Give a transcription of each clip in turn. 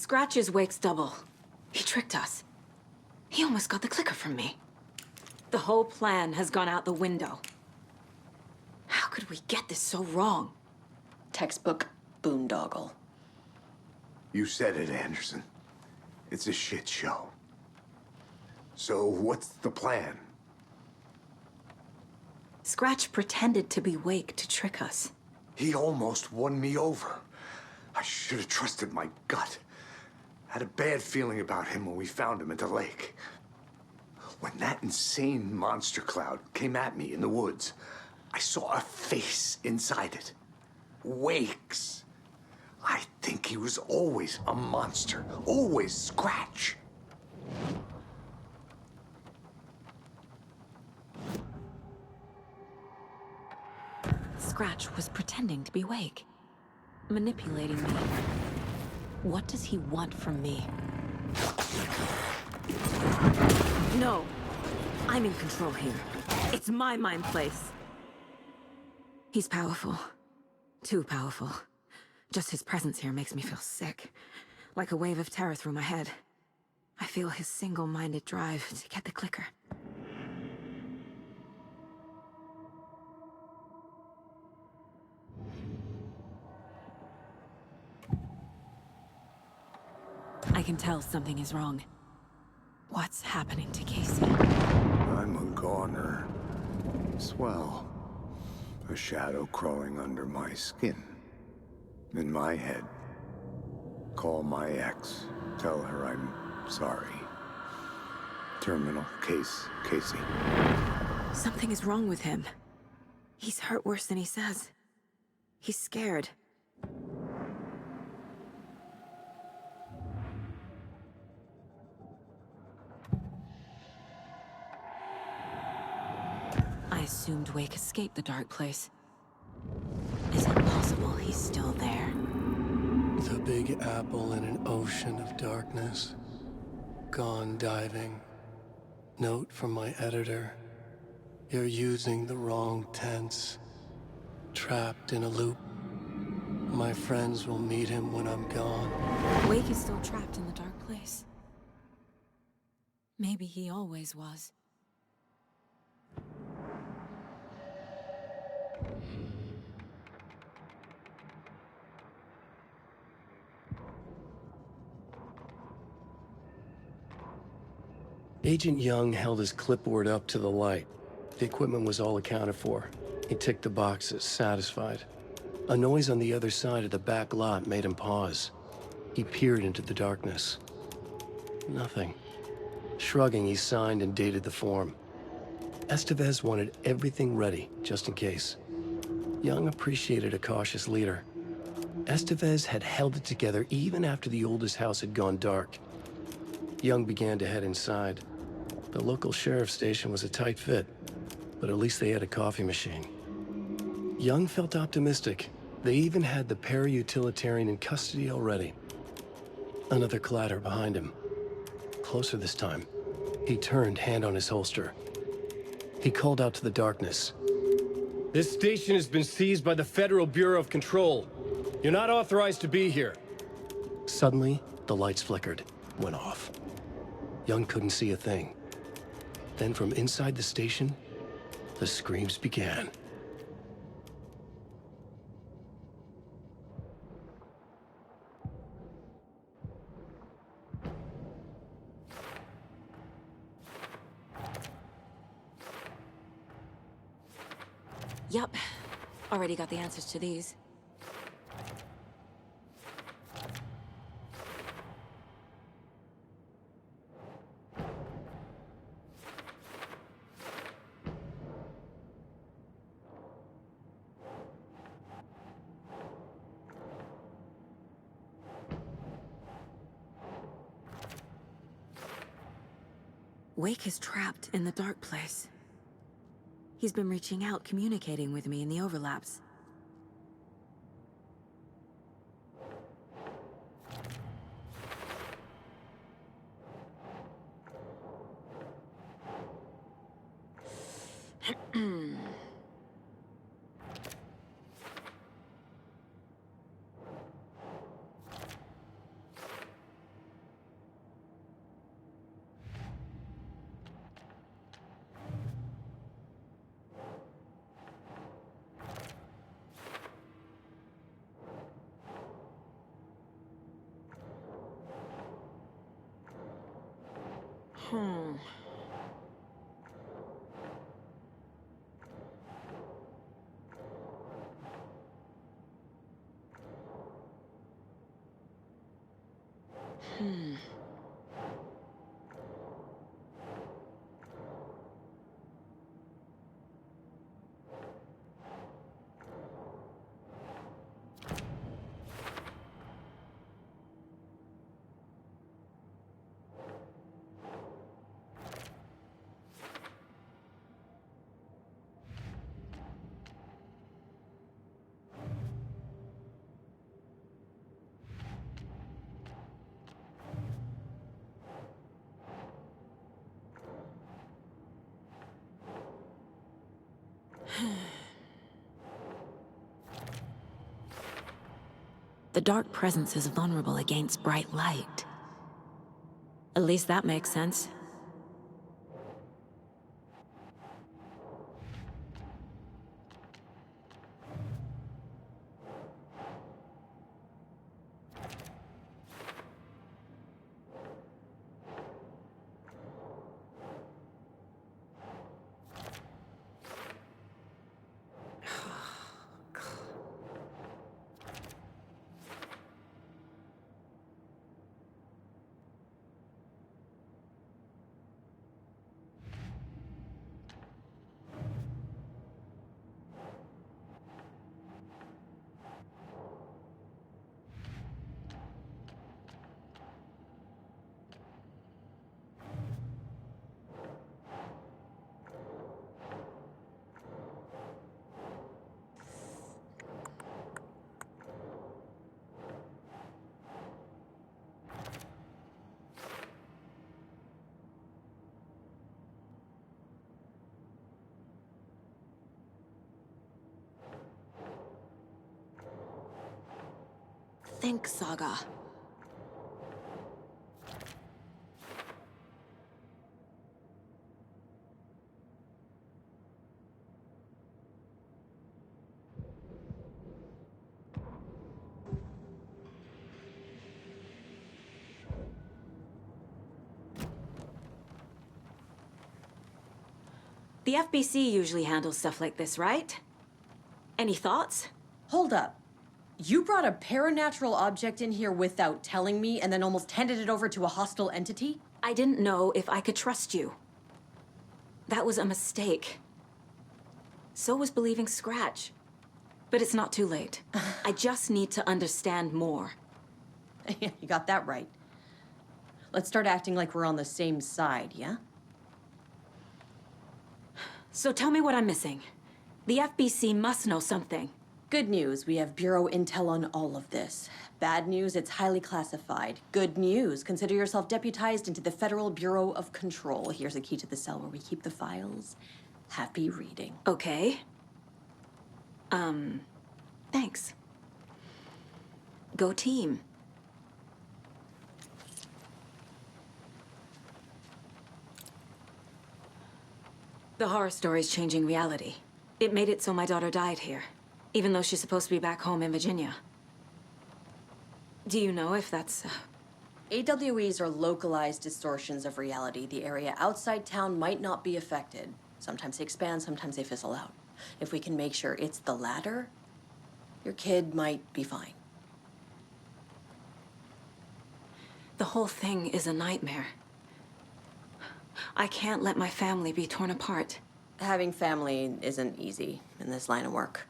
Scratch is Wake's double. He tricked us. He almost got the clicker from me. The whole plan has gone out the window. How could we get this so wrong? Textbook boondoggle. You said it, Anderson. It's a shit show. So what's the plan? Scratch pretended to be Wake to trick us. He almost won me over. I should have trusted my gut. Had a bad feeling about him when we found him at the lake. When that insane monster cloud came at me in the woods, I saw a face inside it. Wake's. I think he was always a monster. Always Scratch. Scratch was pretending to be Wake. Manipulating me. What does he want from me? No. I'm in control here. It's my mind place. He's powerful. Too powerful. Just his presence here makes me feel sick. Like a wave of terror through my head. I feel his single-minded drive to get the clicker. I can tell something is wrong. What's happening to Casey? I'm a goner. Swell. A shadow crawling under my skin. In my head. Call my ex. Tell her I'm sorry. Terminal case, Casey. Something is wrong with him. He's hurt worse than he says. He's scared. I assumed Wake escaped the dark place. Is it possible he's still there? The Big Apple in an ocean of darkness. Gone diving. Note from my editor. You're using the wrong tense. Trapped in a loop. My friends will meet him when I'm gone. Wake is still trapped in the dark place. Maybe he always was. Agent Young held his clipboard up to the light. The equipment was all accounted for. He ticked the boxes, satisfied. A noise on the other side of the back lot made him pause. He peered into the darkness. Nothing. Shrugging, he signed and dated the form. Estevez wanted everything ready, just in case. Young appreciated a cautious leader. Estevez had held it together even after the oldest house had gone dark. Young began to head inside. The local sheriff's station was a tight fit, but at least they had a coffee machine. Young felt optimistic. They even had the para-utilitarian in custody already. Another clatter behind him. Closer this time. He turned, hand on his holster. He called out to the darkness. "This station has been seized by the Federal Bureau of Control. You're not authorized to be here." Suddenly, the lights flickered, went off. Young couldn't see a thing. Then from inside the station, the screams began. Yup. Already got the answers to these. Wake is trapped in the dark place. He's been reaching out, communicating with me in the overlaps. The dark presence is vulnerable against bright light. At least that makes sense. Think, Saga. The FBC usually handles stuff like this, right? Any thoughts? Hold up. You brought a paranatural object in here without telling me and then almost handed it over to a hostile entity? I didn't know if I could trust you. That was a mistake. So was believing Scratch. But it's not too late. I just need to understand more. Yeah, you got that right. Let's start acting like we're on the same side, yeah? So tell me what I'm missing. The FBC must know something. Good news, we have Bureau intel on all of this. Bad news, it's highly classified. Good news, consider yourself deputized into the Federal Bureau of Control. Here's a key to the cell where we keep the files. Happy reading. Okay. Thanks. Go team. The horror story's changing reality. It made it so my daughter died here, even though she's supposed to be back home in Virginia. Do you know if that's... AWEs are localized distortions of reality. The area outside town might not be affected. Sometimes they expand, sometimes they fizzle out. If we can make sure it's the latter, your kid might be fine. The whole thing is a nightmare. I can't let my family be torn apart. Having family isn't easy in this line of work.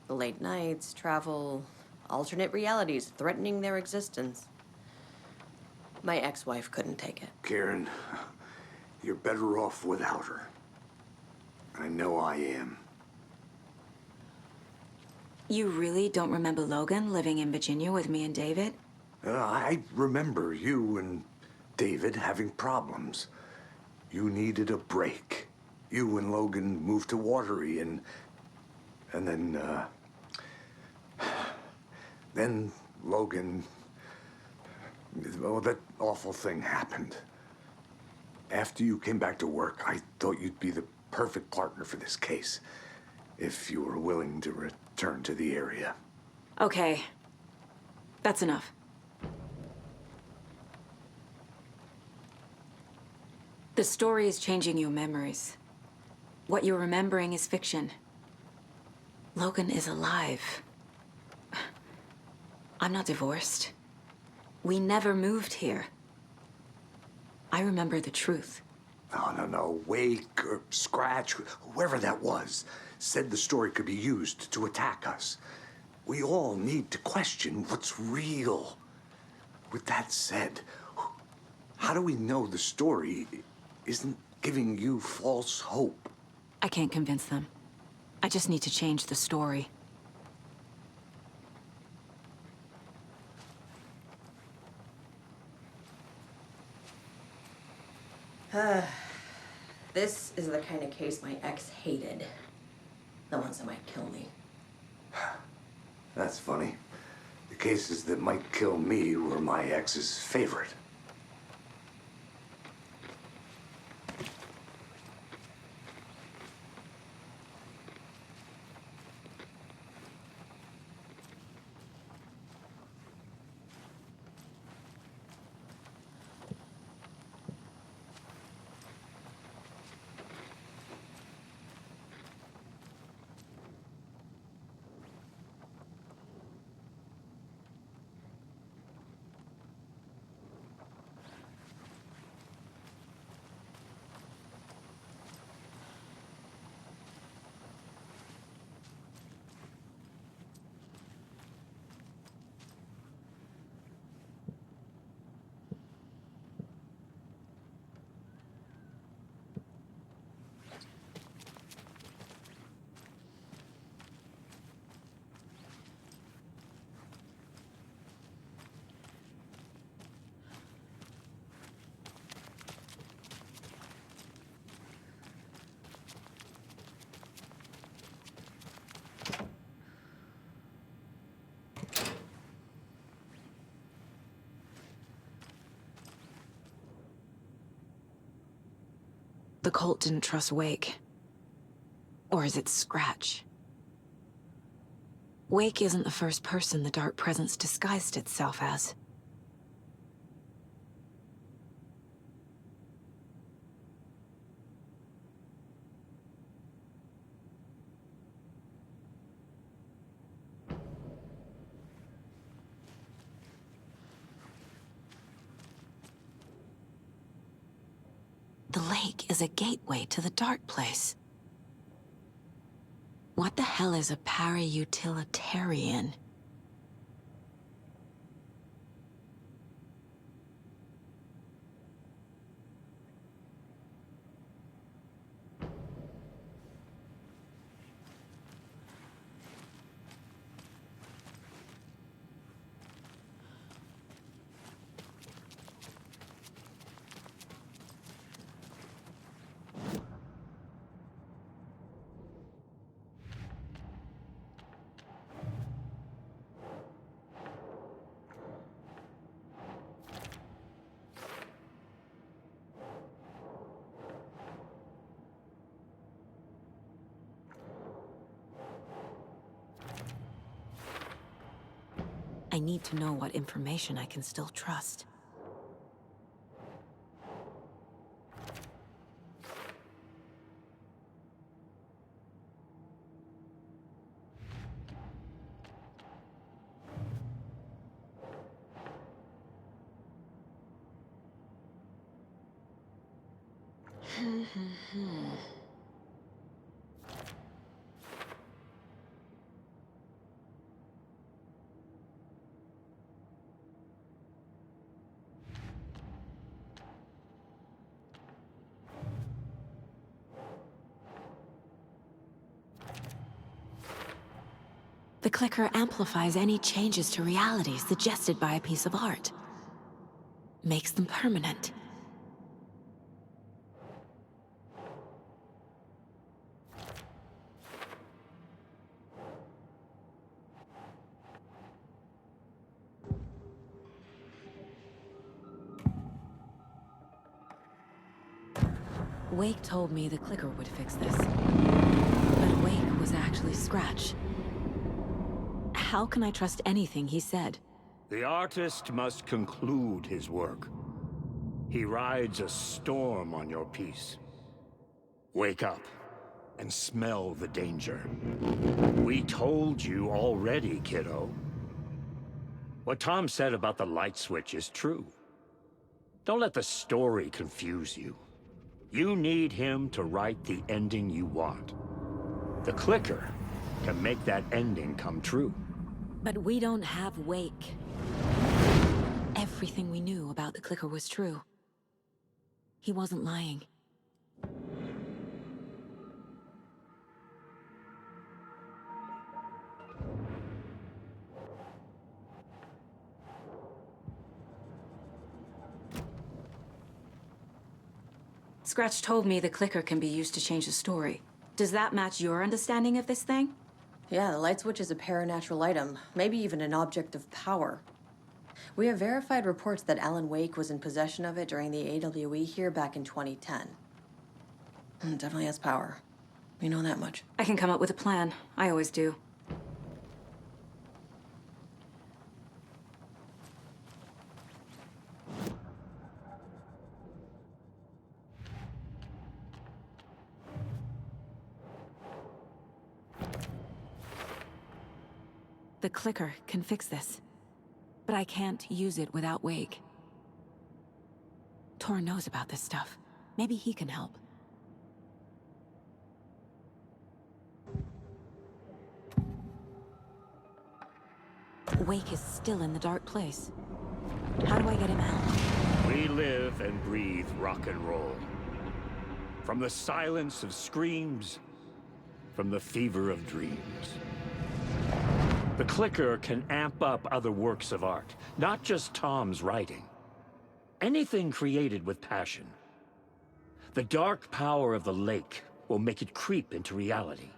The late nights, travel, alternate realities threatening their existence. My ex-wife couldn't take it. Karen, you're better off without her. I know I am. You really don't remember Logan living in Virginia with me and David? I remember you and David having problems. You needed a break. You and Logan moved to Watery and then Logan, well, that awful thing happened. After you came back to work, I thought you'd be the perfect partner for this case, if you were willing to return to the area. Okay. That's enough. The story is changing your memories. What you're remembering is fiction. Logan is alive. I'm not divorced. We never moved here. I remember the truth. No. Wake or Scratch, whoever that was, said the story could be used to attack us. We all need to question what's real. With that said, how do we know the story isn't giving you false hope? I can't convince them. I just need to change the story. This is the kind of case my ex hated. The ones that might kill me. That's funny. The cases that might kill me were my ex's favorite. The cult didn't trust Wake. Or is it Scratch? Wake isn't the first person the Dark Presence disguised itself as. The lake is a gateway to the dark place. What the hell is a para-utilitarian? I need to know what information I can still trust. The clicker amplifies any changes to reality suggested by a piece of art. Makes them permanent. Wake told me the clicker would fix this. But Wake was actually Scratch. How can I trust anything he said? The artist must conclude his work. He rides a storm on your peace. Wake up and smell the danger. We told you already, kiddo. What Tom said about the light switch is true. Don't let the story confuse you. You need him to write the ending you want. The clicker can make that ending come true. But we don't have Wake. Everything we knew about the clicker was true. He wasn't lying. Scratch told me the clicker can be used to change the story. Does that match your understanding of this thing? Yeah, the light switch is a paranatural item, maybe even an object of power. We have verified reports that Alan Wake was in possession of it during the AWE here back in 2010. Definitely has power. We know that much. I can come up with a plan. I always do. The clicker can fix this, but I can't use it without Wake. Tor knows about this stuff. Maybe he can help. Wake is still in the dark place. How do I get him out? We live and breathe rock and roll. From the silence of screams, from the fever of dreams. The clicker can amp up other works of art, not just Tom's writing. Anything created with passion. The dark power of the lake will make it creep into reality.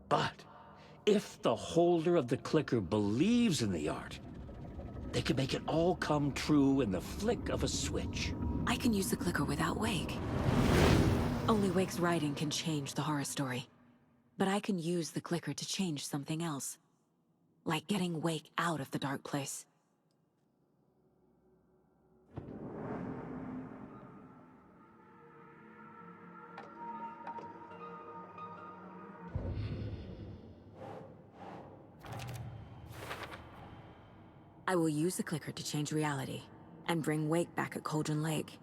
But if the holder of the clicker believes in the art, they can make it all come true in the flick of a switch. I can use the clicker without Wake. Only Wake's writing can change the horror story. But I can use the clicker to change something else. Like getting Wake out of the dark place. I will use the clicker to change reality, and bring Wake back at Cauldron Lake.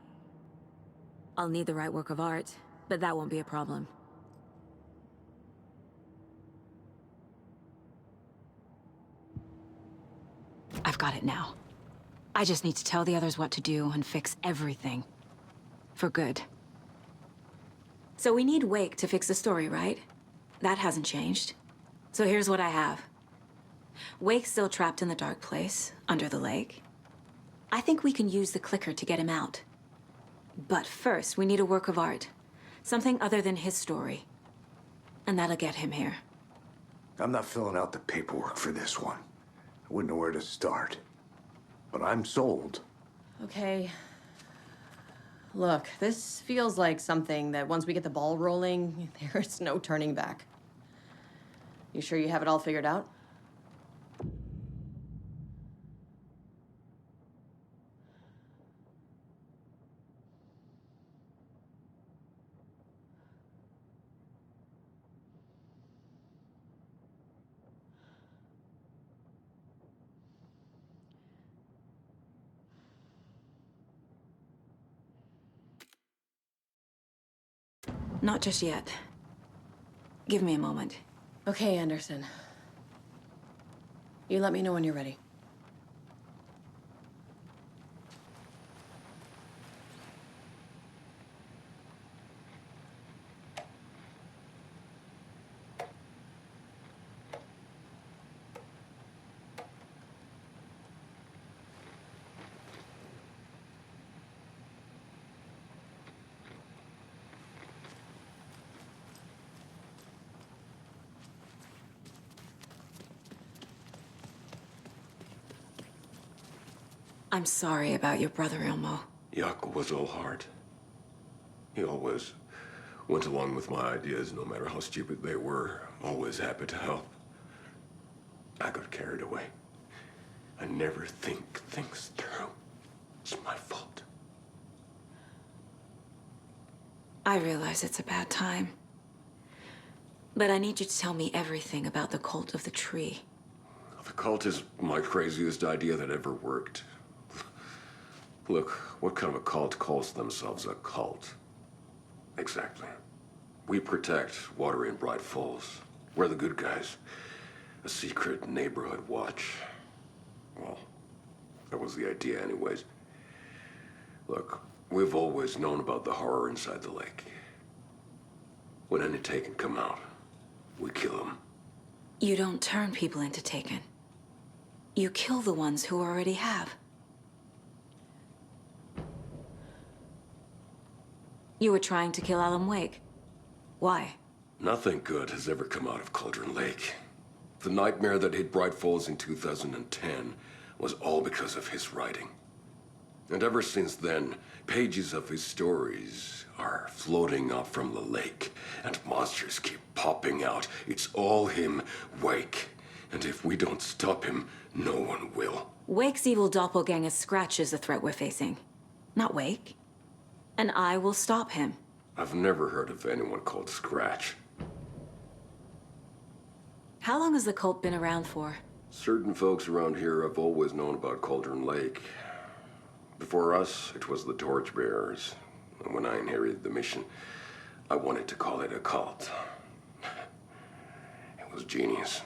I'll need the right work of art, but that won't be a problem. I've got it now. I just need to tell the others what to do and fix everything. For good. So we need Wake to fix the story, right? That hasn't changed. So here's what I have. Wake's still trapped in the dark place, under the lake. I think we can use the clicker to get him out. But first, we need a work of art. Something other than his story. And that'll get him here. I'm not filling out the paperwork for this one. I wouldn't know where to start. But I'm sold. Okay. Look, this feels like something that once we get the ball rolling, there's no turning back. You sure you have it all figured out? Not just yet. Give me a moment. Okay, Anderson. You let me know when you're ready. I'm sorry about your brother, Ilmo. Yaakov was all heart. He always went along with my ideas, no matter how stupid they were. Always happy to help. I got carried away. I never think things through. It's my fault. I realize it's a bad time. But I need you to tell me everything about the cult of the tree. The cult is my craziest idea that ever worked. Look, what kind of a cult calls themselves a cult? Exactly. We protect Water in Bright Falls. We're the good guys. A secret neighborhood watch. Well, that was the idea anyways. Look, we've always known about the horror inside the lake. When any Taken come out, we kill them. You don't turn people into Taken. You kill the ones who already have. You were trying to kill Alan Wake. Why? Nothing good has ever come out of Cauldron Lake. The nightmare that hit Bright Falls in 2010 was all because of his writing. And ever since then, pages of his stories are floating up from the lake, and monsters keep popping out. It's all him, Wake. And if we don't stop him, no one will. Wake's evil doppelganger Scratch is the threat we're facing, not Wake. And I will stop him. I've never heard of anyone called Scratch. How long has the cult been around for? Certain folks around here have always known about Cauldron Lake. Before us, it was the Torchbearers. And when I inherited the mission, I wanted to call it a cult. It was genius.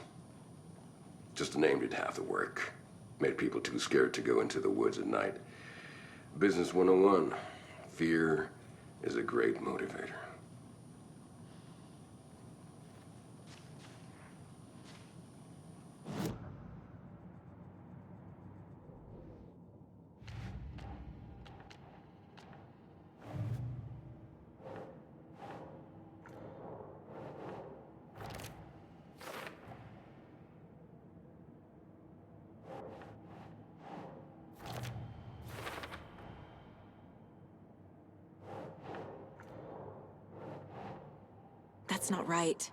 Just a name did half the work. Made people too scared to go into the woods at night. Business 101. Fear is a great motivator. That's not right.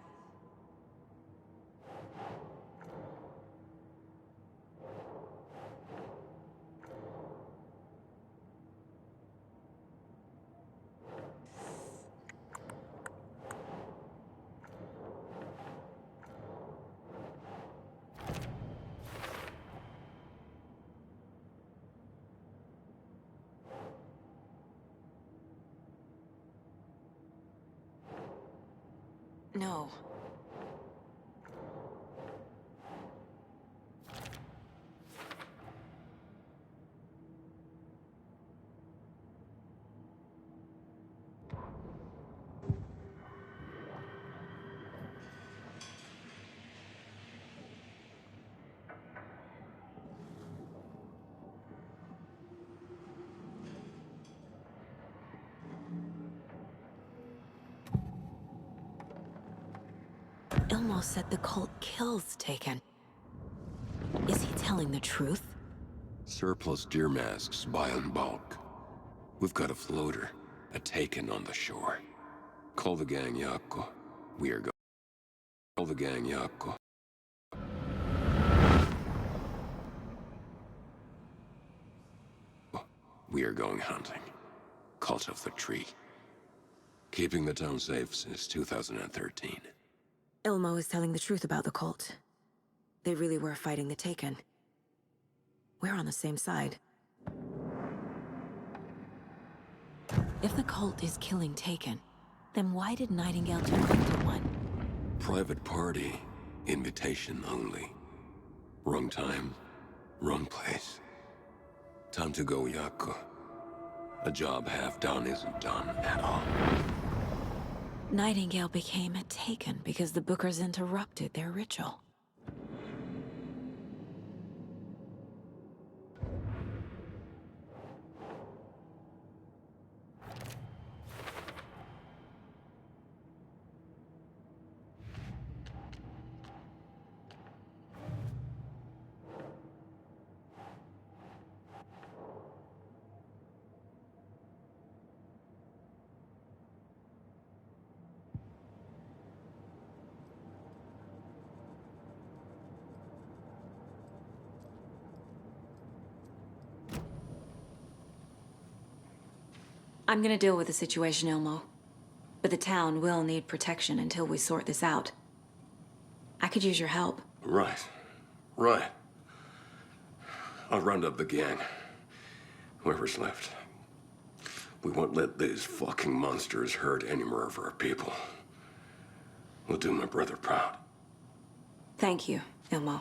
No. Ilmo said the cult kills Taken. Is he telling the truth? Surplus deer masks buy in bulk. We've got a floater, a Taken on the shore. Call the gang Yako. We are going. Call the gang Yako. We are going hunting. Cult of the Tree. Keeping the town safe since 2013. Ilmo is telling the truth about the cult. They really were fighting the Taken. We're on the same side. If the cult is killing Taken, then why did Nightingale turn into one? Private party. Invitation only. Wrong time. Wrong place. Time to go, Yako. A job half done isn't done at all. Nightingale became a Taken because the Bookers interrupted their ritual. I'm gonna deal with the situation, Ilmo. But the town will need protection until we sort this out. I could use your help. Right. Right. I'll round up the gang. Whoever's left. We won't let these fucking monsters hurt any more of our people. We'll do my brother proud. Thank you, Ilmo.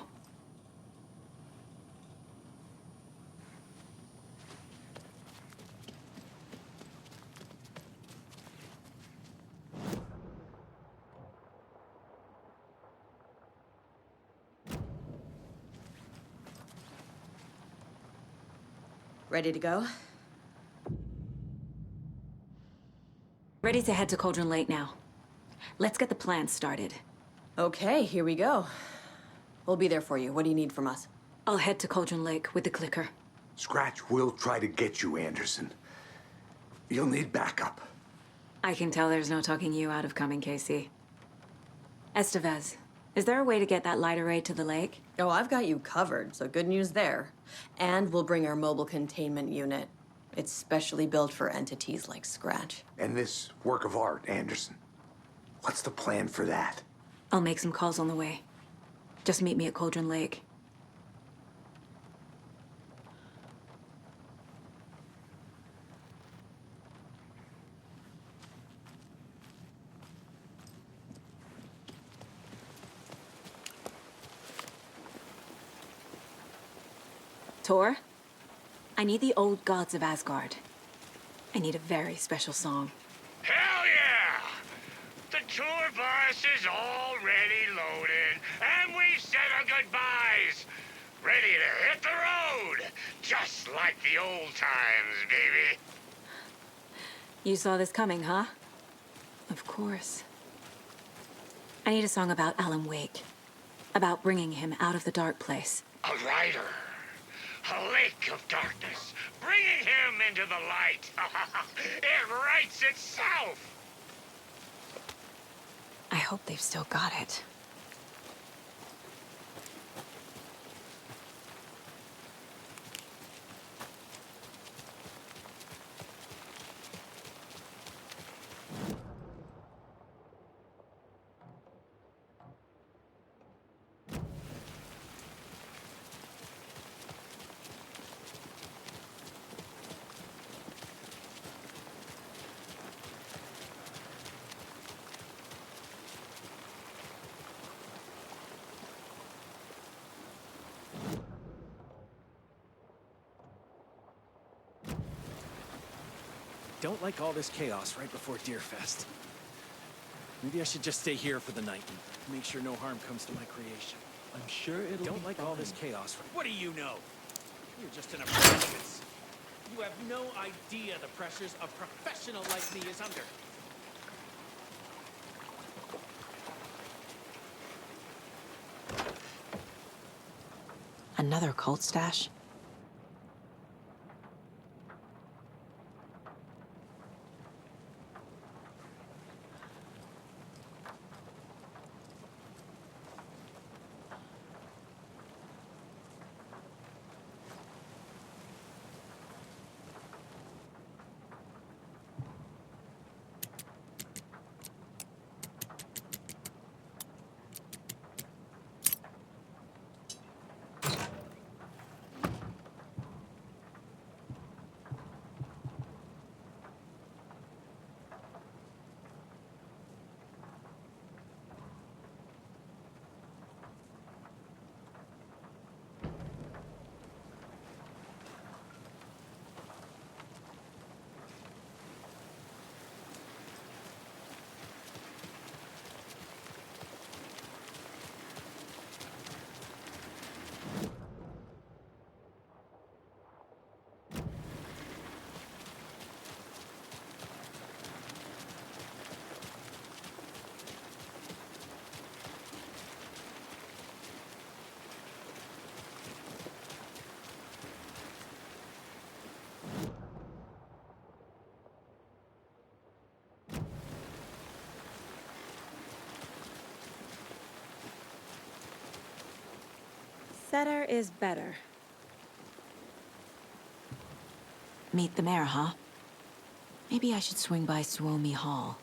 Ready to go? Ready to head to Cauldron Lake now. Let's get the plan started. Okay, here we go. We'll be there for you. What do you need from us? I'll head to Cauldron Lake with the clicker. Scratch will try to get you, Anderson. You'll need backup. I can tell there's no talking you out of coming, Casey. Estevez, is there a way to get that light array to the lake? Oh, I've got you covered, so good news there. And we'll bring our mobile containment unit. It's specially built for entities like Scratch. And this work of art, Anderson. What's the plan for that? I'll make some calls on the way. Just meet me at Cauldron Lake. Tor, I need the old gods of Asgard. I need a very special song. Hell yeah! The tour bus is already loaded, and we said our goodbyes. Ready to hit the road, just like the old times, baby. You saw this coming, huh? Of course. I need a song about Alan Wake. About bringing him out of the dark place. A rider. A lake of darkness, bringing him into the light. It writes itself. I hope they've still got it. Don't like all this chaos right before Deerfest. Maybe I should just stay here for the night and make sure no harm comes to my creation. I'm sure it'll Don't be like fine. all this chaos. What do you know? You're just an apprentice. You have no idea the pressures a professional like me is under. Another cult stash? Better is better. Meet the mayor, huh? Maybe I should swing by Suomi Hall.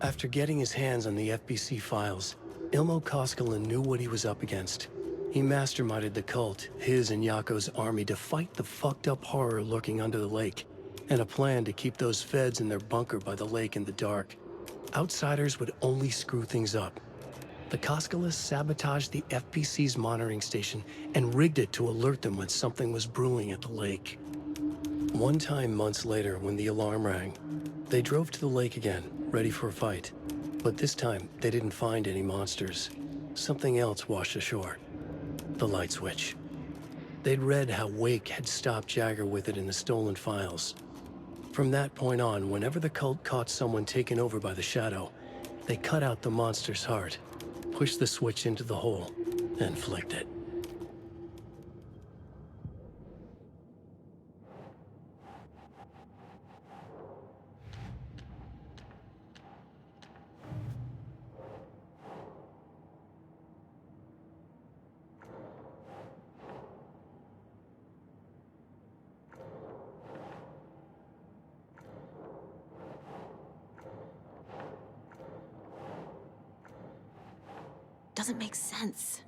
After getting his hands on the FBC files, Ilmo Koskelen knew what he was up against. He masterminded the cult, his and Yako's army, to fight the fucked up horror lurking under the lake, and a plan to keep those feds in their bunker by the lake in the dark. Outsiders would only screw things up. The Koskelas sabotaged the FBC's monitoring station and rigged it to alert them when something was brewing at the lake. One time months later, when the alarm rang, they drove to the lake again, ready for a fight. But this time, they didn't find any monsters. Something else washed ashore. The light switch. They'd read how Wake had stopped Jagger with it in the stolen files. From that point on, whenever the cult caught someone taken over by the Shadow, they cut out the monster's heart, pushed the switch into the hole, and flicked it. Doesn't make sense.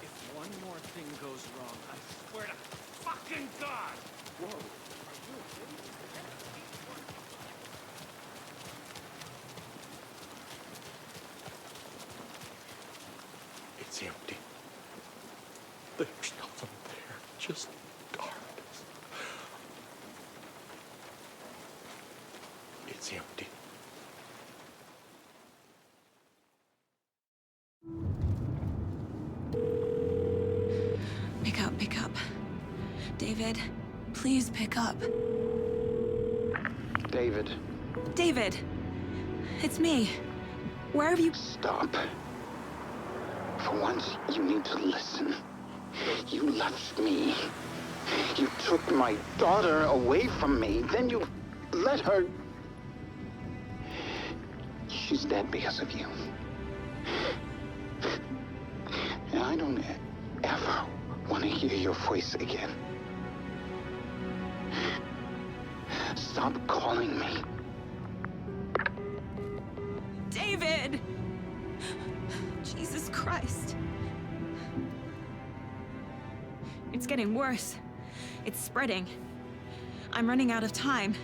If one more thing goes wrong, I swear to fucking God! Whoa. Are you okay? It's empty. There's nothing there, just darkness. It's empty. Pick up. David, please pick up. David, David! It's me. Where have you... stop. For once, you need to listen. You left me. You took my daughter away from me. Then you let her... She's dead because of you. And I don't ever want to hear your voice again. Stop calling me. David! Jesus Christ. It's getting worse. It's spreading. I'm running out of time.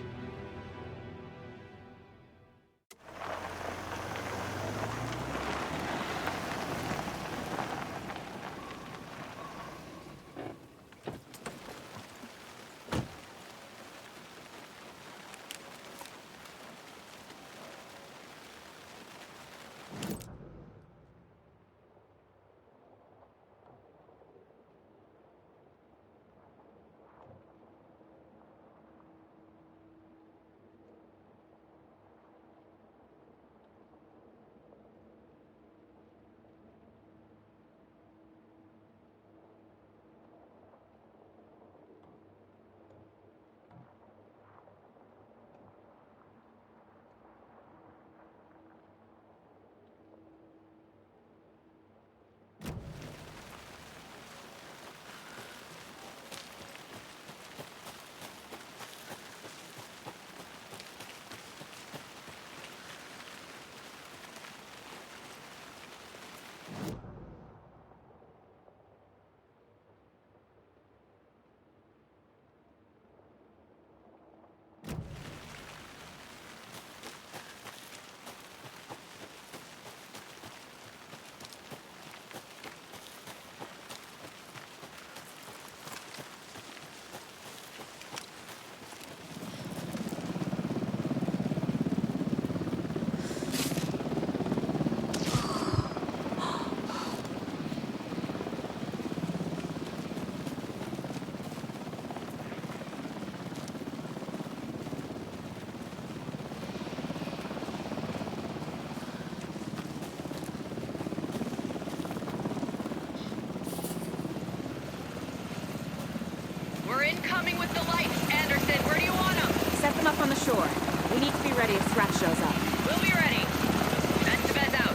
Sure. We need to be ready if Scratch shows up. We'll be ready. Vent to vent out.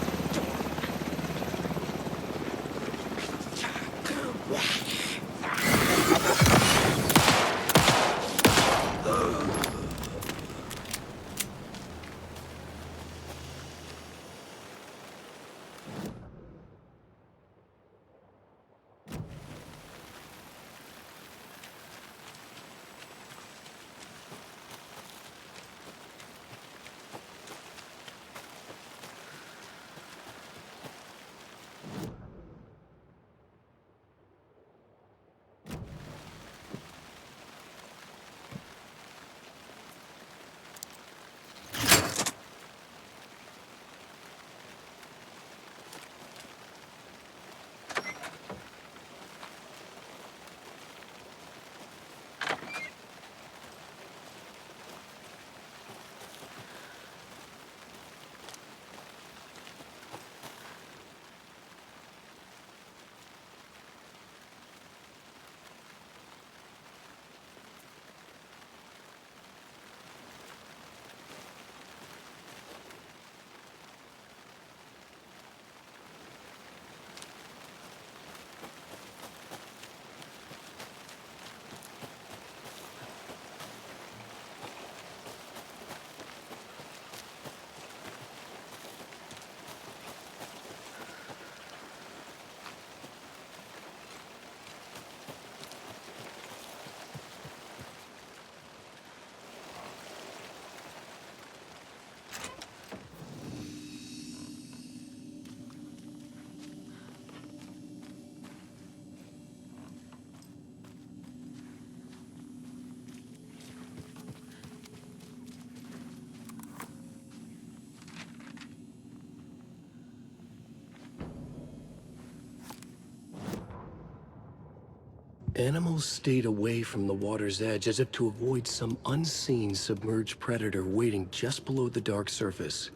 Animals stayed away from the water's edge as if to avoid some unseen submerged predator waiting just below the dark surface.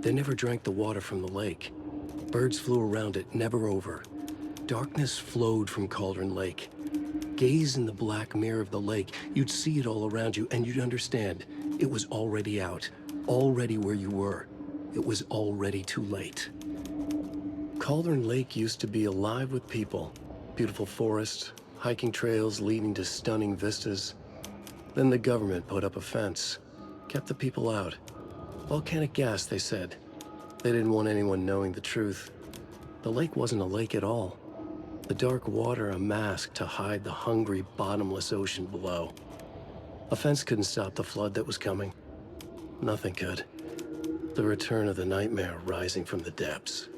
They never drank the water from the lake. Birds flew around it, never over. Darkness flowed from Cauldron Lake. Gaze in the black mirror of the lake, you'd see it all around you, and you'd understand. It was already out, already where you were. It was already too late. Cauldron Lake used to be alive with people. Beautiful forests, hiking trails leading to stunning vistas. Then the government put up a fence, kept the people out. Volcanic gas, they said. They didn't want anyone knowing the truth. The lake wasn't a lake at all. The dark water a mask to hide the hungry, bottomless ocean below. A fence couldn't stop the flood that was coming. Nothing could. The return of the nightmare rising from the depths.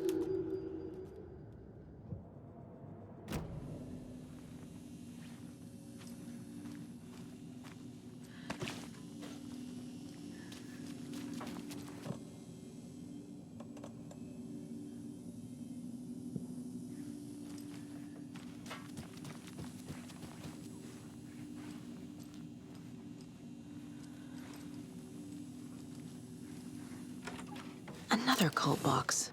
Another cult box.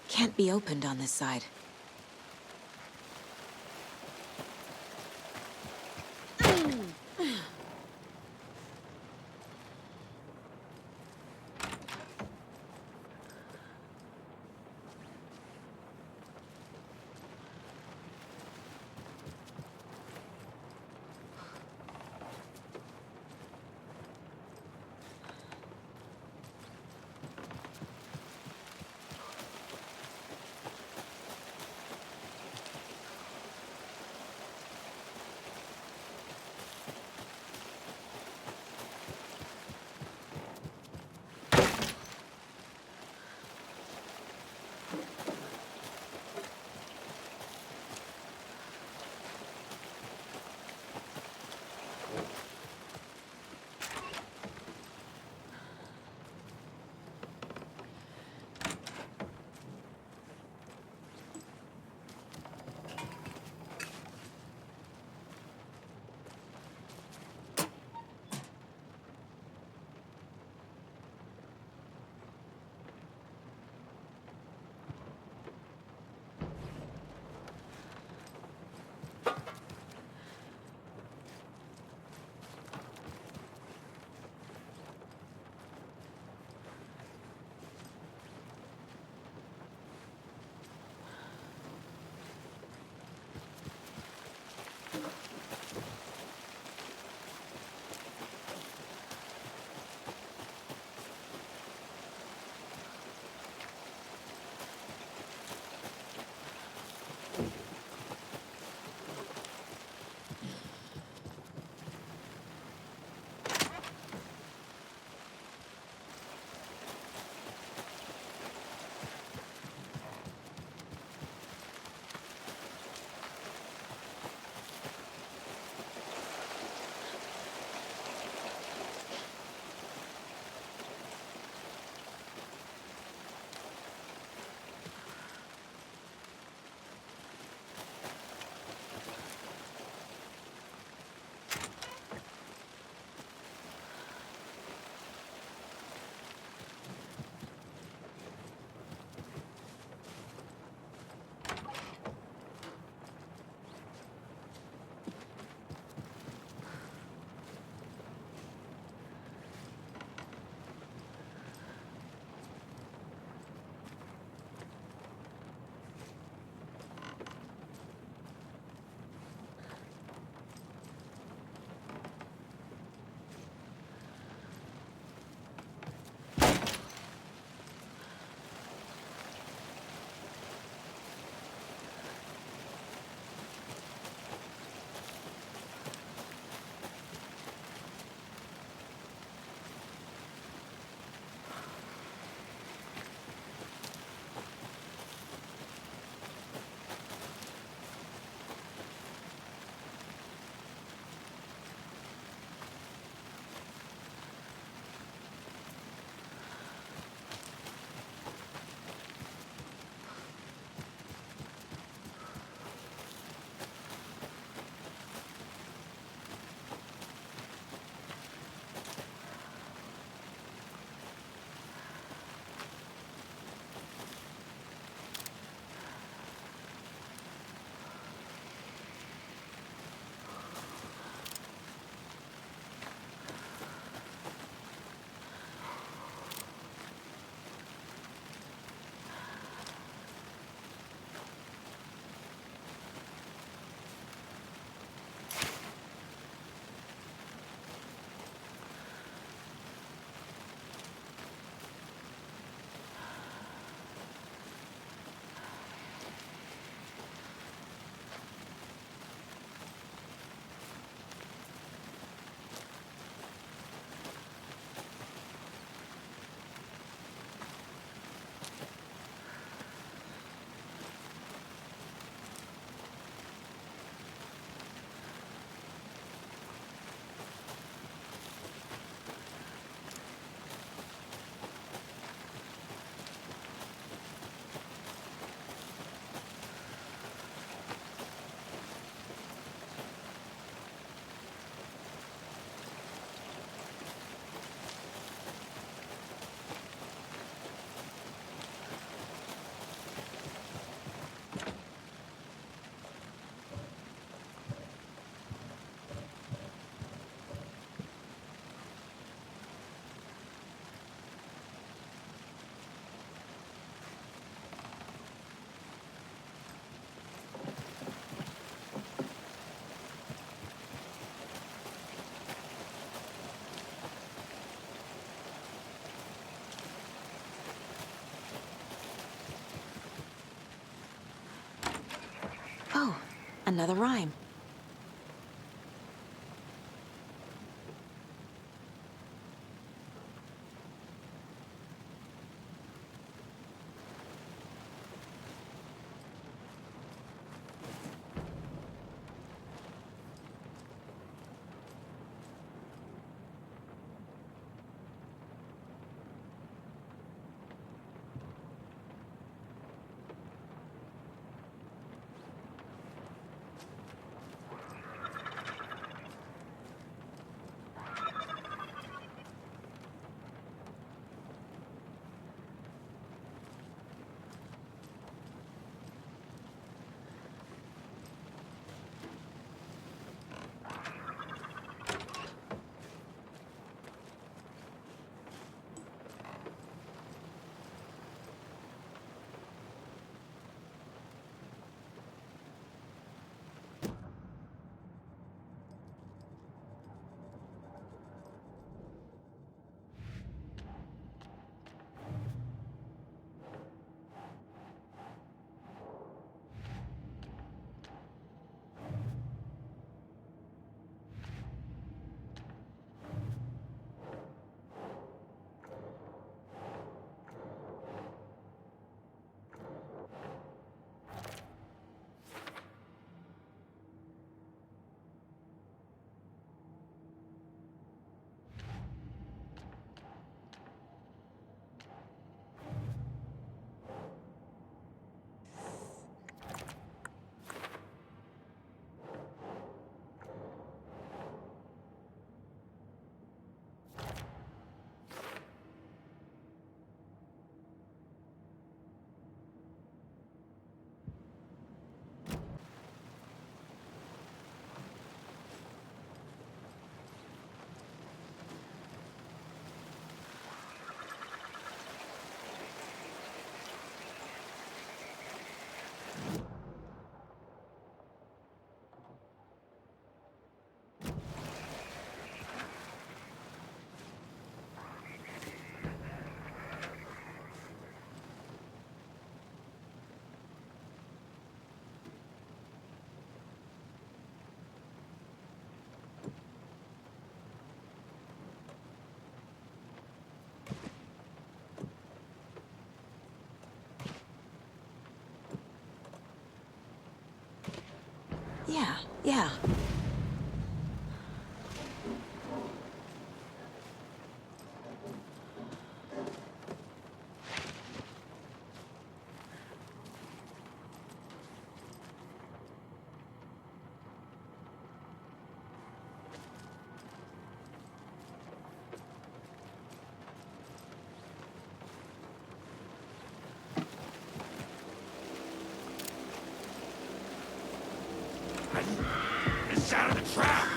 Can't be opened on this side. Oh, another rhyme. Yeah. It's out of the trap!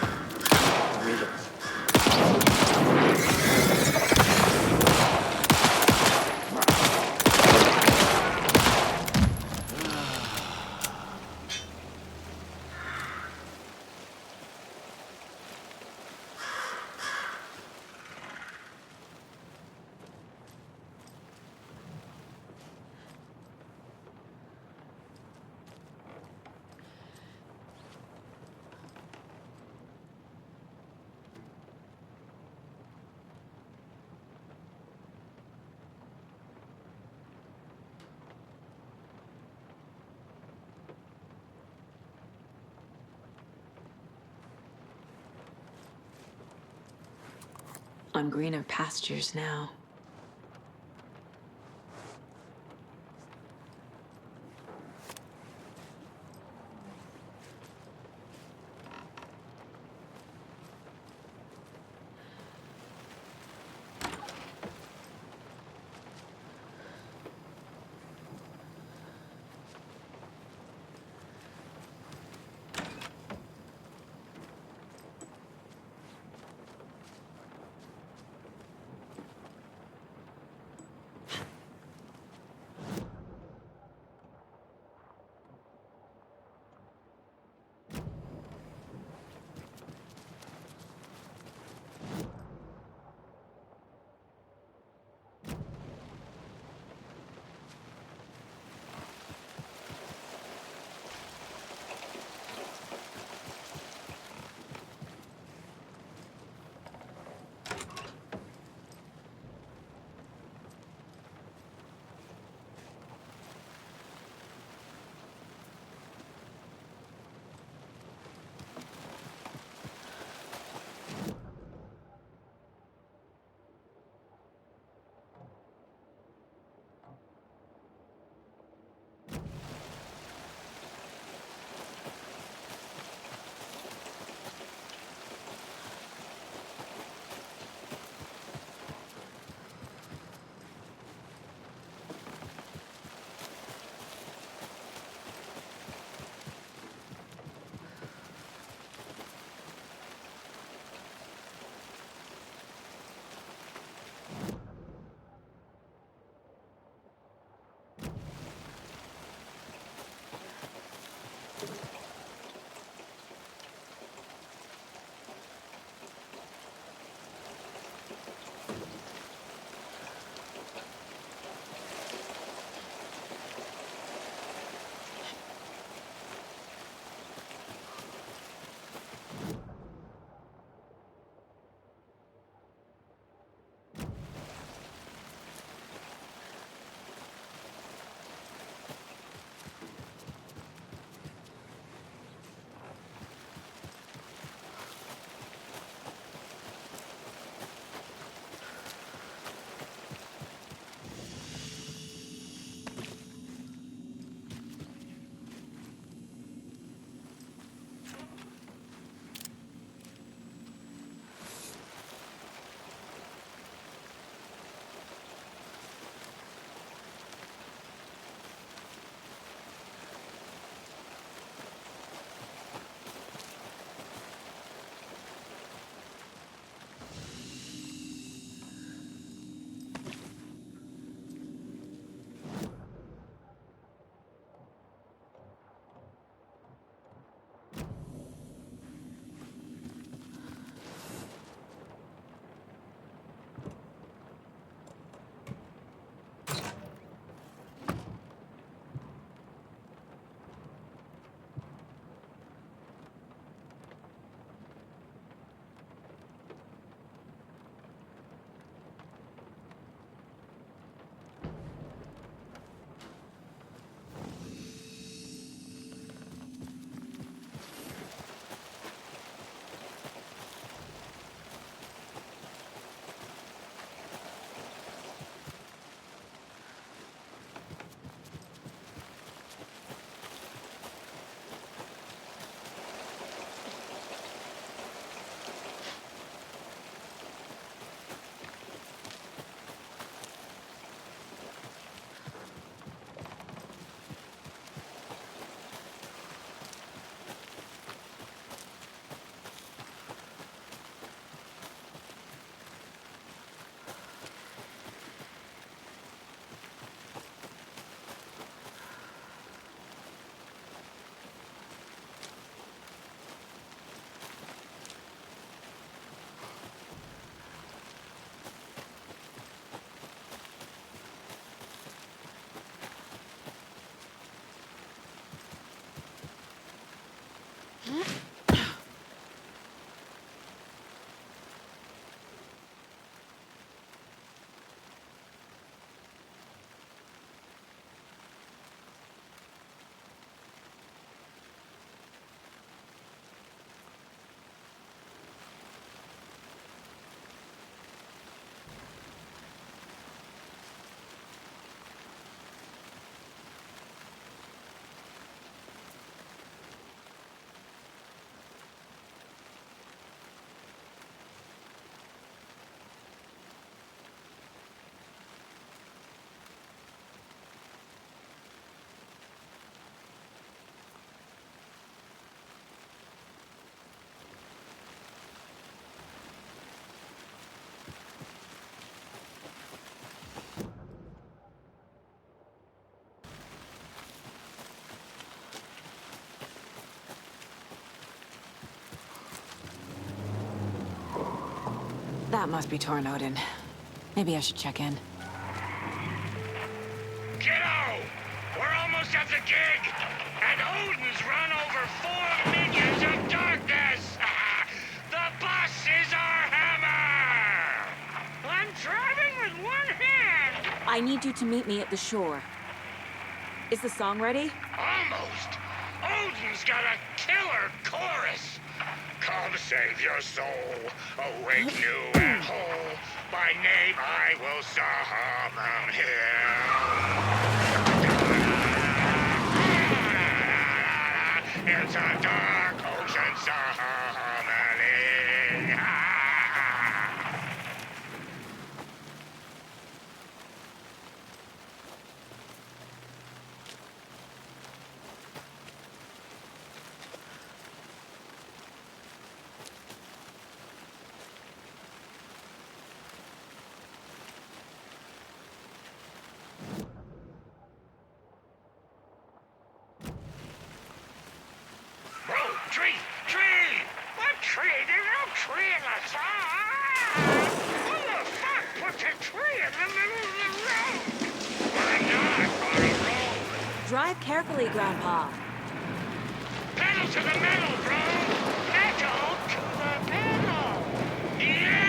On greener pastures now. That must be Tornodin. Maybe I should check in. Kiddo! We're almost at the gig! And Odin's run over 4 minions of darkness! The bus is our hammer! I'm driving with one hand! I need you to meet me at the shore. Is the song ready? Almost! Odin's got a killer chorus! Come save your soul, awake new and whole. By name I will summon him. It's a dark ocean summoning. Tree! Tree! What tree? There's no tree in the song! Who the fuck put the tree in the middle of the road? We're not on a road! Drive carefully, Grandpa. Pedal to the metal, bro! Metal to the metal! Yeah!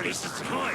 This is mine!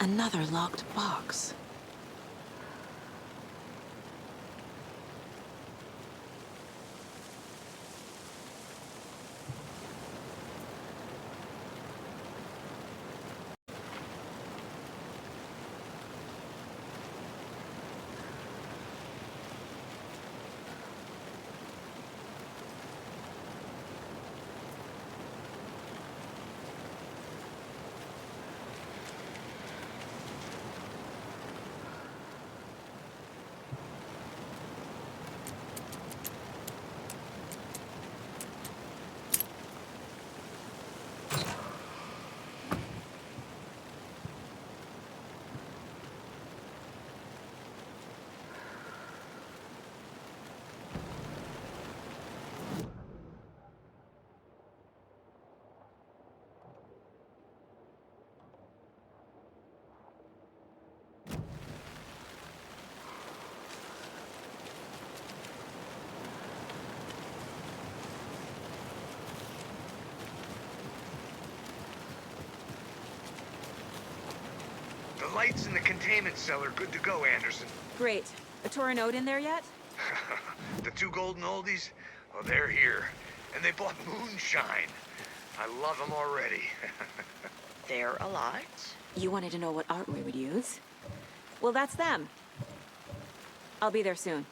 Another locked box. The lights in the containment cell are good to go, Anderson. Great. A Torin Ode in there yet? The two golden oldies? Well, they're here. And they bought moonshine. I love them already. They're a lot. You wanted to know what art we would use? Well, that's them. I'll be there soon.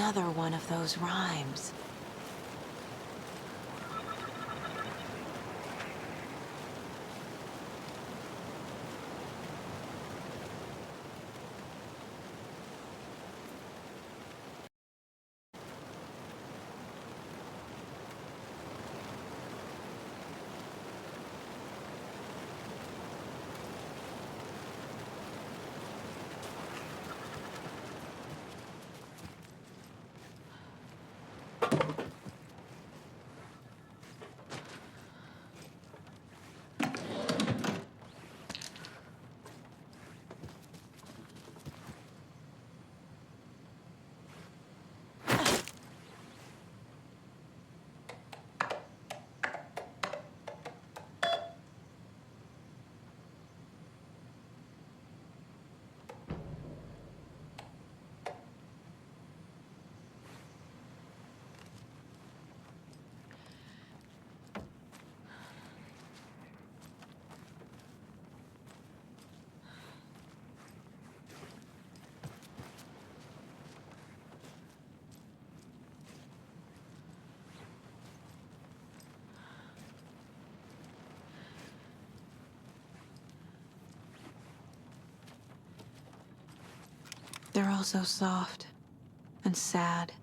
Another one of those rhymes. They're all so soft and sad.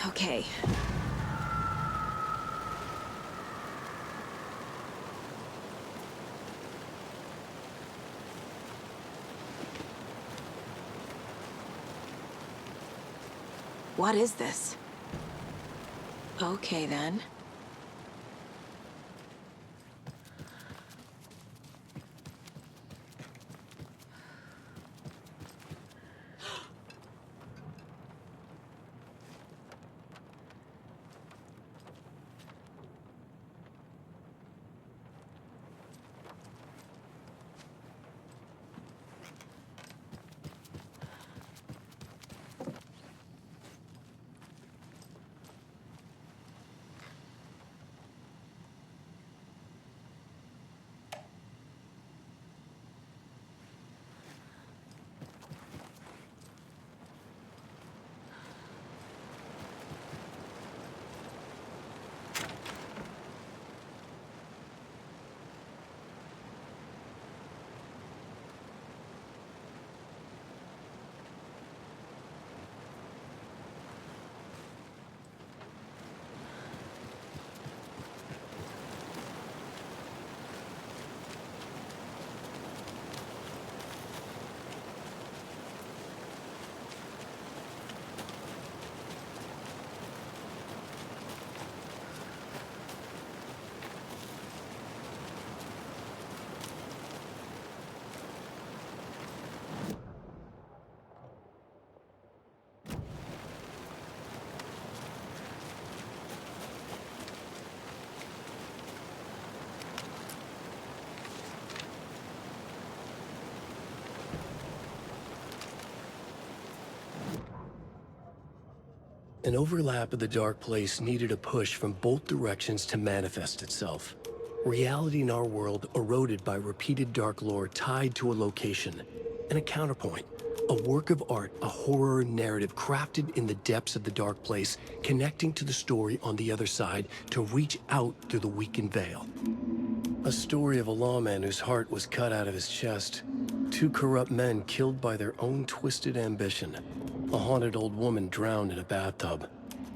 Okay. What is this? Okay, then. An overlap of the dark place needed a push from both directions to manifest itself. Reality in our world eroded by repeated dark lore tied to a location, and a counterpoint. A work of art, a horror narrative crafted in the depths of the dark place, connecting to the story on the other side to reach out through the weakened veil. A story of a lawman whose heart was cut out of his chest. Two corrupt men killed by their own twisted ambition. A haunted old woman drowned in a bathtub.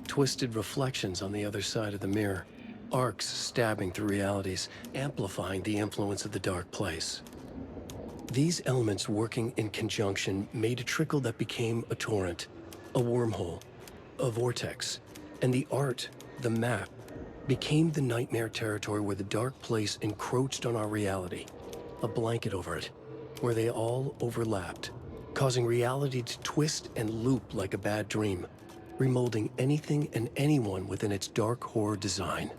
Twisted reflections on the other side of the mirror. Arcs stabbing through realities, amplifying the influence of the dark place. These elements working in conjunction made a trickle that became a torrent, a wormhole, a vortex, and the art, the map, became the nightmare territory where the dark place encroached on our reality, a blanket over it, where they all overlapped, causing reality to twist and loop like a bad dream, remolding anything and anyone within its dark horror design.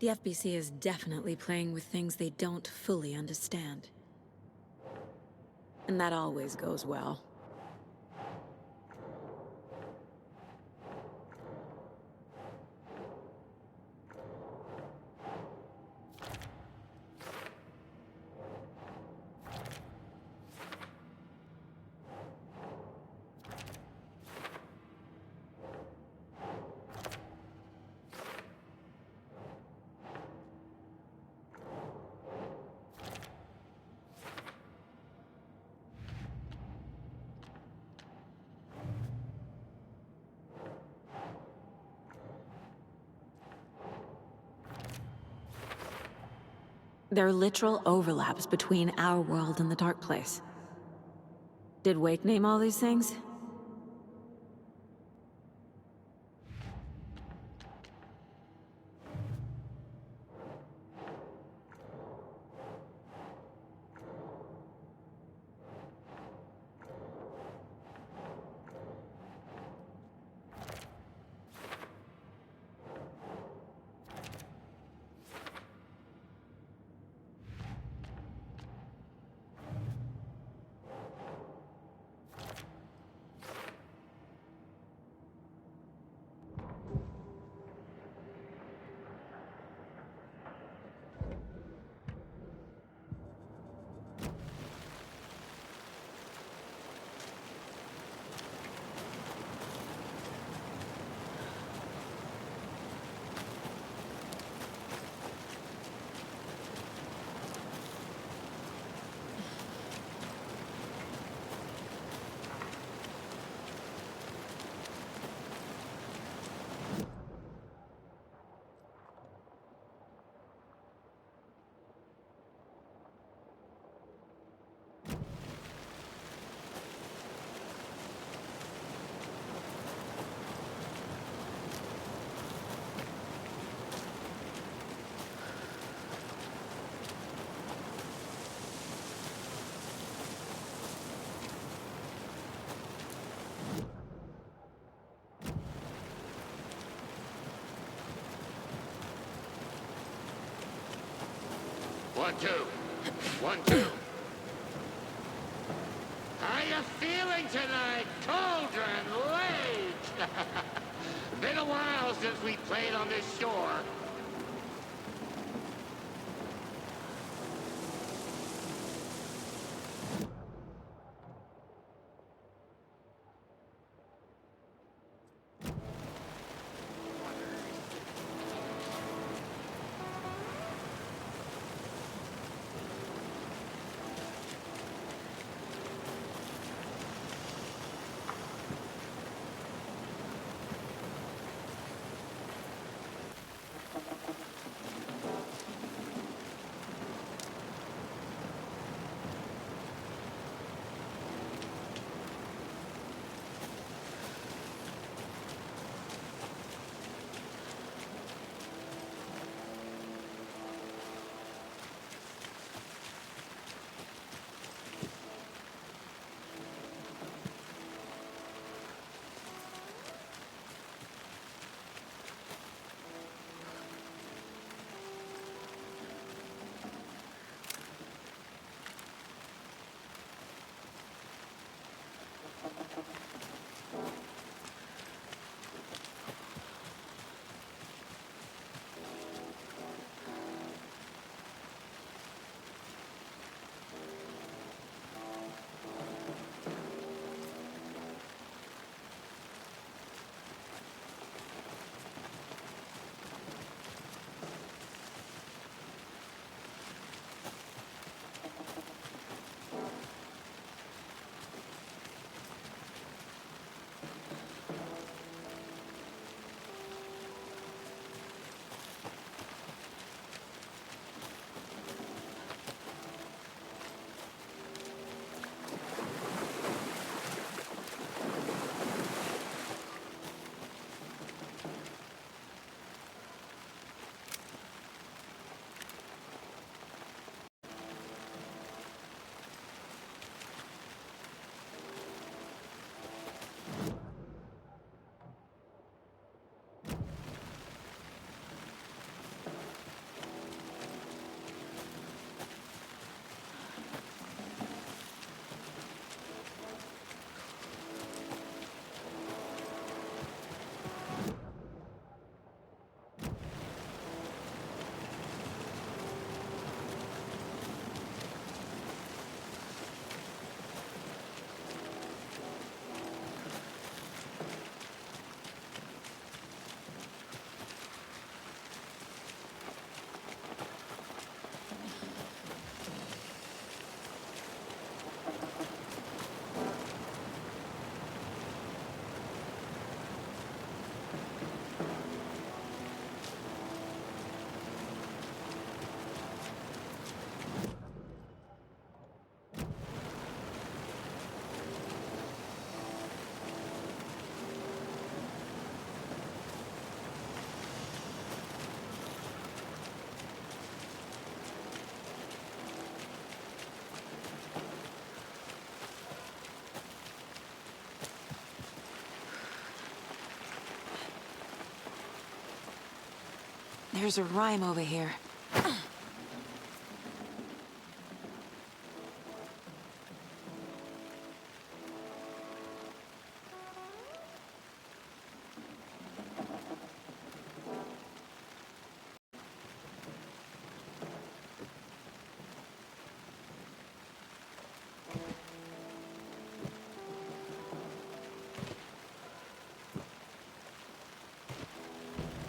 The FBC is definitely playing with things they don't fully understand. And that always goes well. There are literal overlaps between our world and the dark place. Did Wake name all these things? One, two. 1, 2. How you feeling tonight, Cauldron Lake? Been a while since we played on this shore. There's a rhyme over here.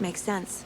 Makes sense.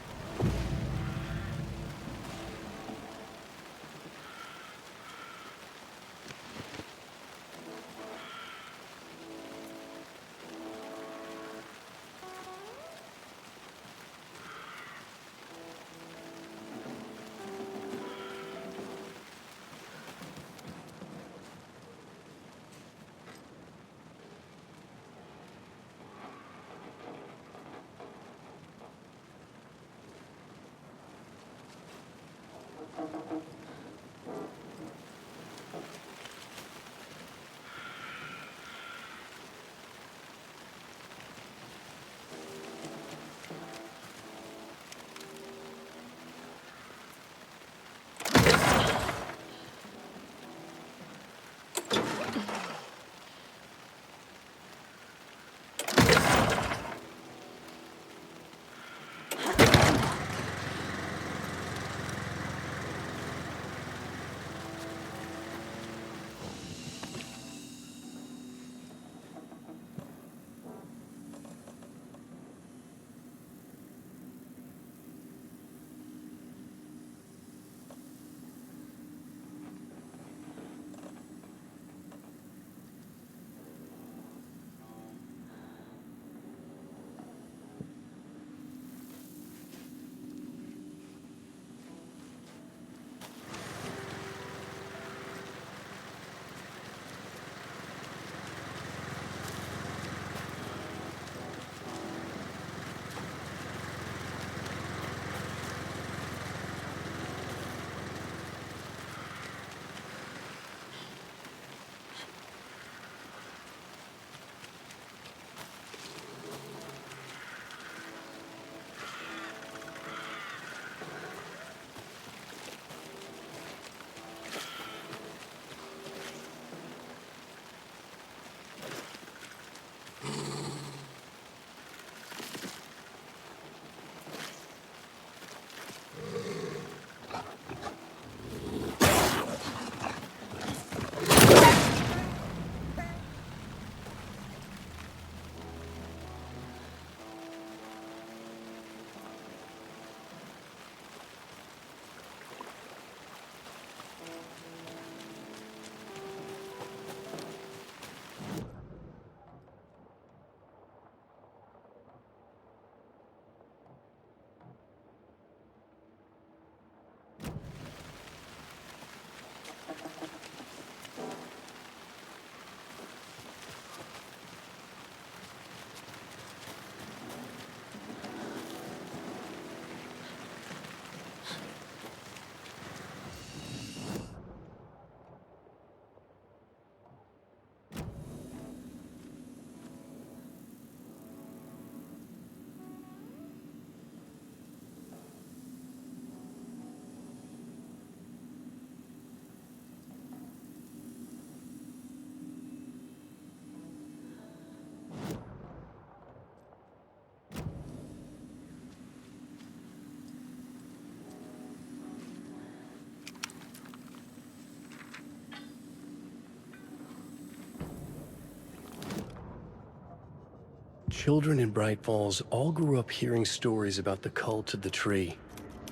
Children in Bright Falls all grew up hearing stories about the cult of the tree.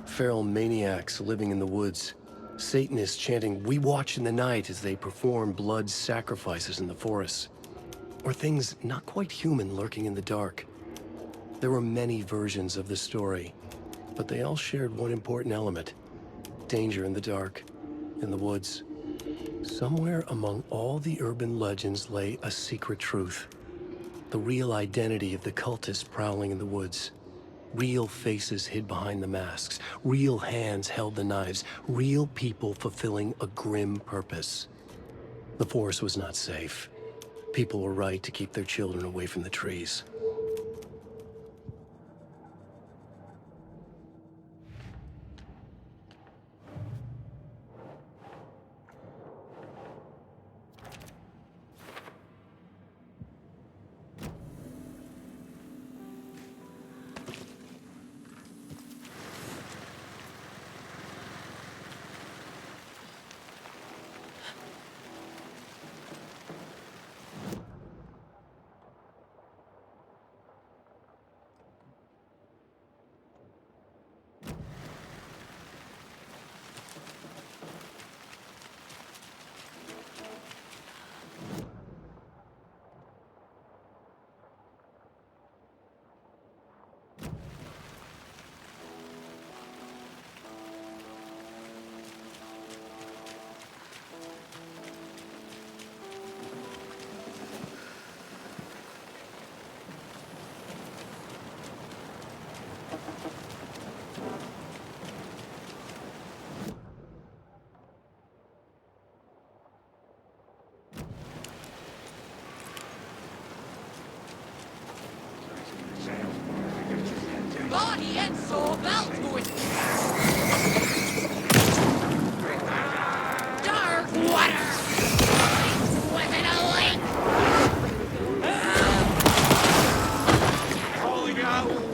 Feral maniacs living in the woods. Satanists chanting, "We watch in the night," as they perform blood sacrifices in the forests. Or things not quite human lurking in the dark. There were many versions of the story, but they all shared one important element: danger in the dark, in the woods. Somewhere among all the urban legends lay a secret truth. The real identity of the cultists prowling in the woods. Real faces hid behind the masks. Real hands held the knives. Real people fulfilling a grim purpose. The forest was not safe. People were right to keep their children away from the trees. body and soul melt with dark water. Within a lake. Calling out.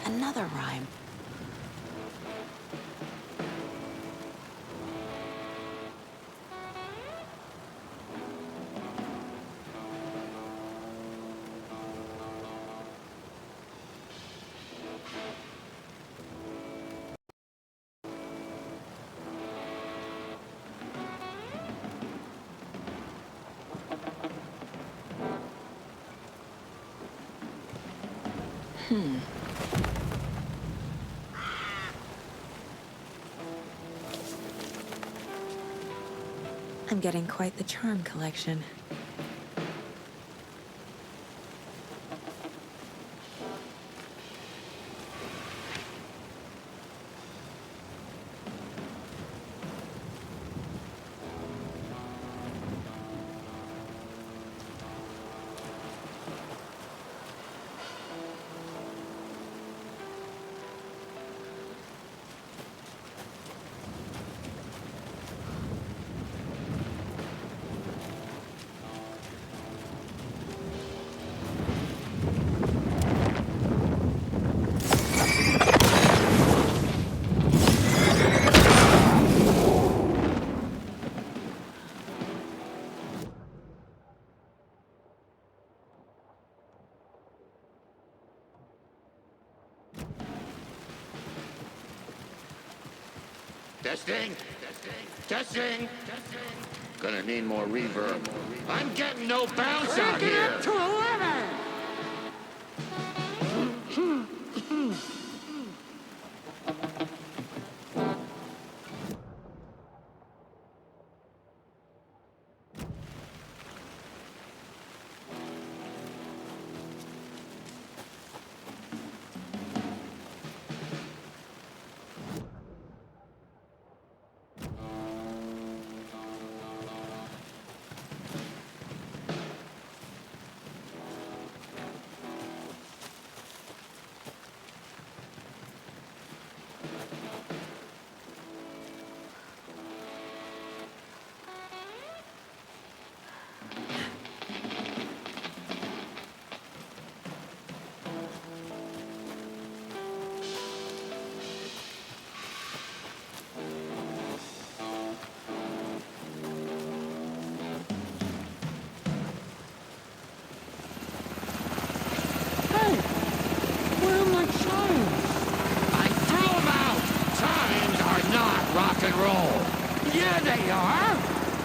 Another rhyme. I'm getting quite the charm collection. Testing. Testing. Gonna need more reverb. I'm getting no bounce out here. Crank it up to 11. Rock and roll. Yeah, they are.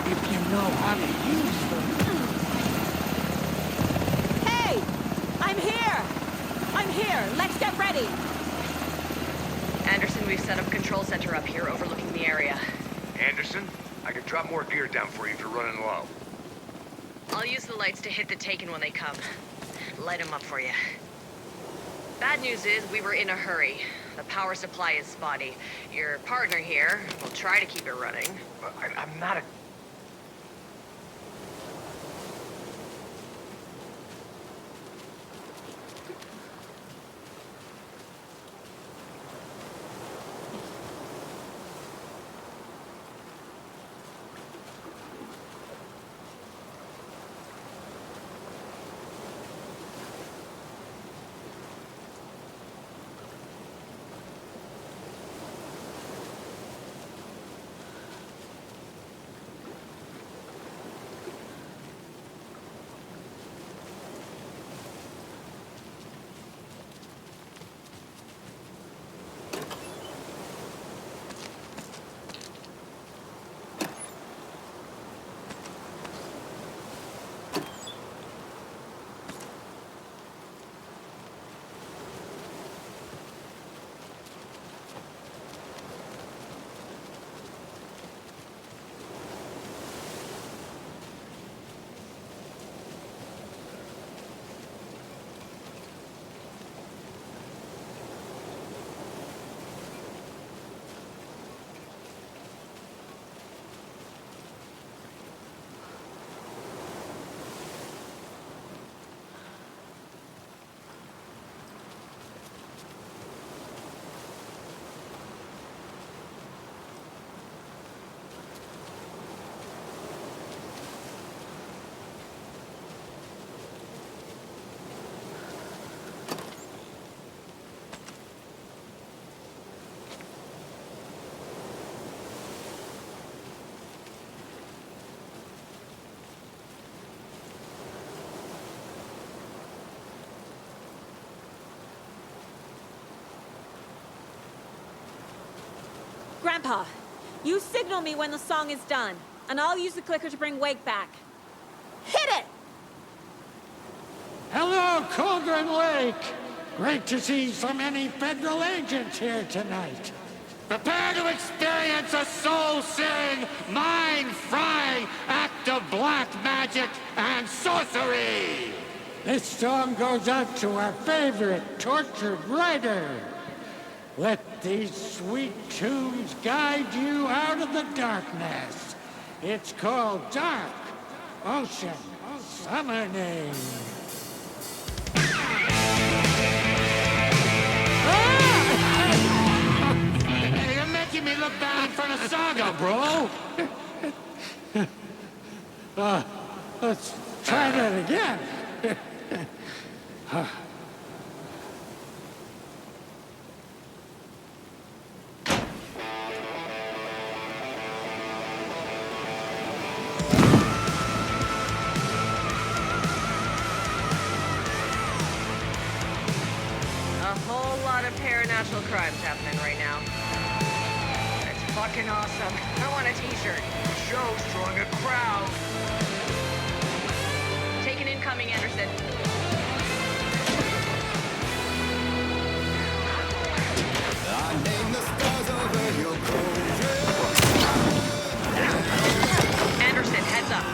If you know how to use them. Hey! I'm here! I'm here! Let's get ready! Anderson, we've set up a control center up here overlooking the area. Anderson, I can drop more gear down for you if you're running low. I'll use the lights to hit the Taken when they come. Light them up for you. Bad news is we were in a hurry. The power supply is spotty. Your partner here will try to keep it running. I'm not a... Grandpa, you signal me when the song is done, and I'll use the clicker to bring Wake back. Hit it! Hello, Cauldron Lake. Great to see so many federal agents here tonight. Prepare to experience a soul-searing, mind-frying act of black magic and sorcery. This song goes out to our favorite tortured writer. Let these sweet tunes guide you out of the darkness. It's called Dark Ocean Summoning. Hey, you're making me look bad in front of Saga, bro. Let's try that again. A whole lot of paranatural crimes happening right now. It's fucking awesome. I want a t-shirt. Show's drawing a crowd. Take an incoming, Anderson. Anderson, heads up.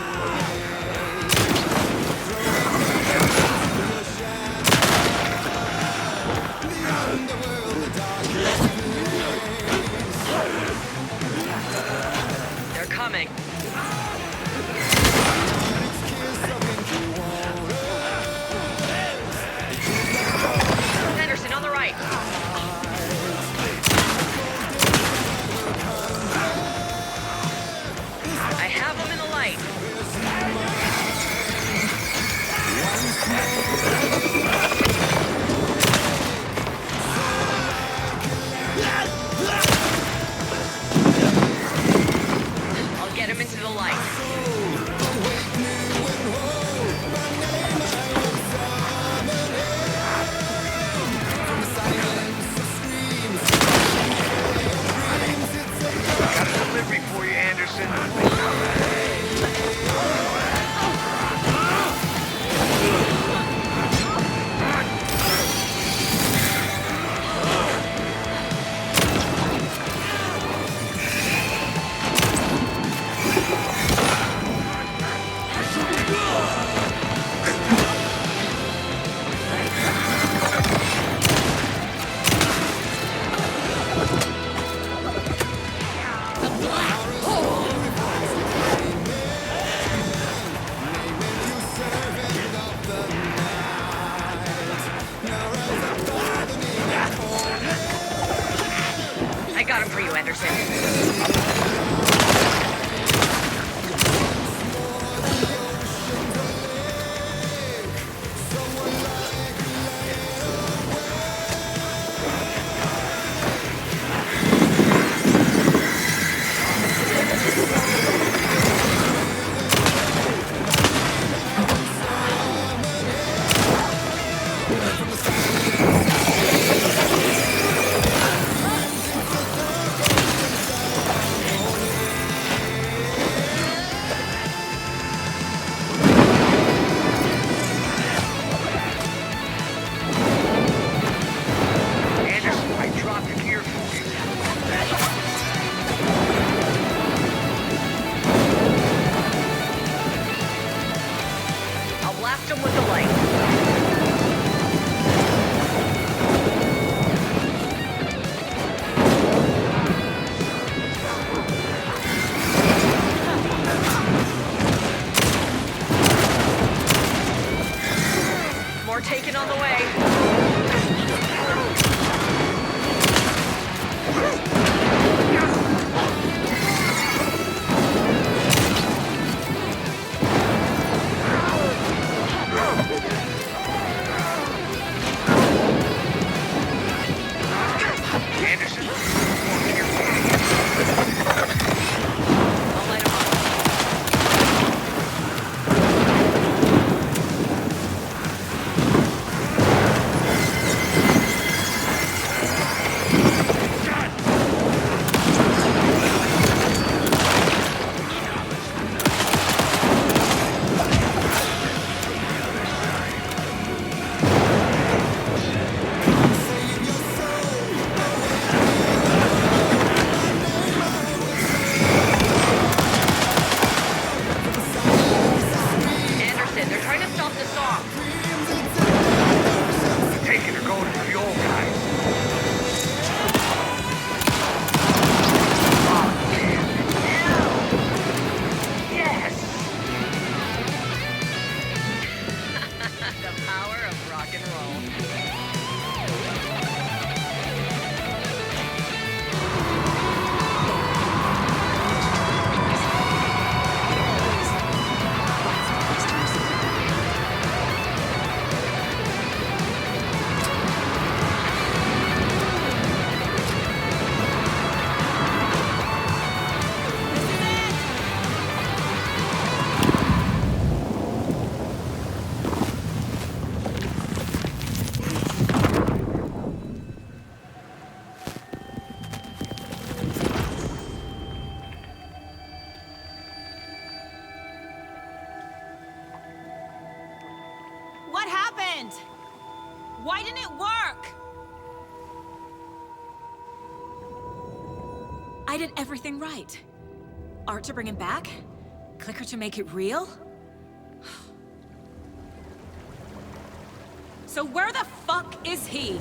They're coming. Henderson, on the right. I have them in the light. I'll get him into the light. Got a delivery for you, Anderson. I got him for you, Anderson. Anderson, I dropped the gear for you. I'll blast him with the light. More taken on the way. Anderson, I'll light him up. happened? Why didn't it work? I did everything right. Art to bring him back? Clicker to make it real? So where the fuck is he?